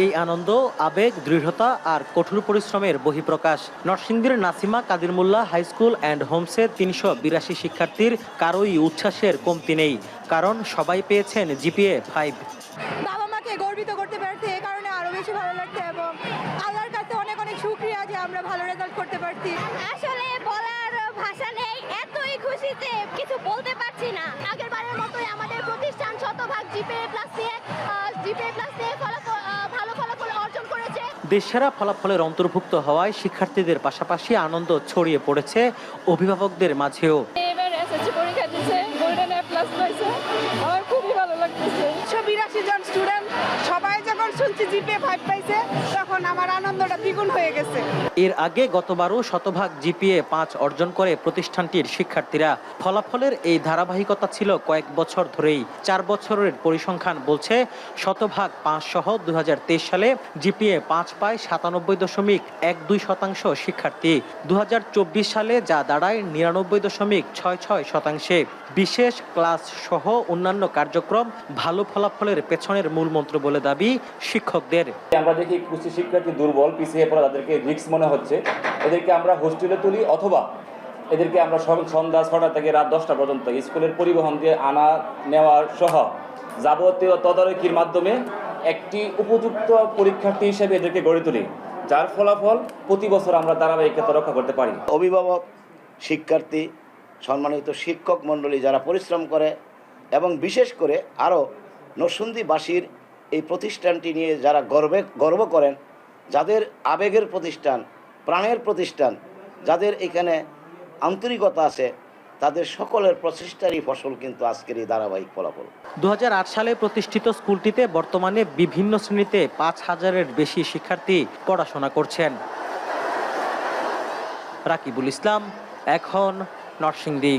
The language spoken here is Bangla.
এই আনন্দ, আবেগ, দৃঢ়তা আর কঠোর পরিশ্রমের বহিঃপ্রকাশ। নরসিংদীর নাসিমা কাদির মোল্লা হাই স্কুল অ্যান্ড হোমসে ৩৮২ শিক্ষার্থীর কারোই উচ্ছ্বাসের কমতি নেই, কারণ সবাই পেয়েছেন জিপিএ 5। বাবা মাকে গর্বিত করতে পারছি, এই কারণে আরো বেশি ভালো লাগছে এবং আল্লাহর কাছে অনেক অনেক শুকরিয়া যে আমরা ভালো রেজাল্ট করতে পারছি। আসলে বলার ভাষা নেই, এতই খুশি যে কিছু বলতে পারছি না। আগের বারের মতোই আমাদের প্রতিষ্ঠান শতভাগ জিপিএ প্লাস দিয়ে ভালো ফলাফল অর্জন করেছে। দেশসেরা ফলাফলের অন্তর্ভুক্ত হওয়ায় শিক্ষার্থীদের পাশাপাশি আনন্দ ছড়িয়ে পড়েছে অভিভাবকদের মাঝেও। এবার এসএসসি পরীক্ষা দিয়েছে, গোল্ডেন এ প্লাস পাইছে, আমার খুবই ভালো লাগতেছে। 182 জন স্টুডেন্ট সবাই যখন শুনছি জিপিএ 5 পাইছে তখন আমার আনন্দটা দ্বিগুণ হয়ে গেছে। এর আগে গতবারও শতভাগ জিপিএ 5 অর্জন করে প্রতিষ্ঠানটির শিক্ষার্থীরা। ফলাফলের এই ধারাবাহিকতা ছিল কয়েক বছর ধরেই। 4 বছরের পরিসংখ্যান বলছে শতভাগ 5 সহ 2023 সালে জিপিএ 5 পায় 97.12% শিক্ষার্থী। 2024 সালে যা দাঁড়ায় 99.66%। বিশেষ ক্লাস সহ অন্যান্য কার্যক্রম ভালো ফলাফলের পেছনের মূল মন্ত্র বলে দাবি শিক্ষকদের। আমরা দেখি কিছু শিক্ষার্থী দুর্বল, পিছিয়ে পড়া, তাদেরকে রিস্ক মনে হচ্ছে, এদেরকে আমরা হোস্টেলে তুলি অথবা এদেরকে আমরা সন্ধ্যা 6টা থেকে রাত 10টা পর্যন্ত স্কুলের পরিবহন দিয়ে আনা নেওয়া সহ যাবতীয় তদারকির মাধ্যমে একটি উপযুক্ত পরীক্ষার্থী হিসেবে এদেরকে গড়ে তুলি, যার ফলাফল প্রতি বছর আমরা ধারাবাহিকতা রক্ষা করতে পারি। অভিভাবক, শিক্ষার্থী, সম্মানিত শিক্ষক মণ্ডলী যারা পরিশ্রম করে এবং বিশেষ করে আরও নরসিংদীবাসীর এই প্রতিষ্ঠানটি নিয়ে যারা গর্ব করেন, যাদের আবেগের প্রতিষ্ঠান, প্রাণের প্রতিষ্ঠান, যাদের এখানে আন্তরিকতা আছে, তাদের সকলের প্রচেষ্টারই ফসল কিন্তু আজকের এই ধারাবাহিক ফলাফল। 2008 সালে প্রতিষ্ঠিত স্কুলটিতে বর্তমানে বিভিন্ন শ্রেণীতে 5000-এর বেশি শিক্ষার্থী পড়াশোনা করছেন। রাকিবুল ইসলাম, এখন নরসিংদী।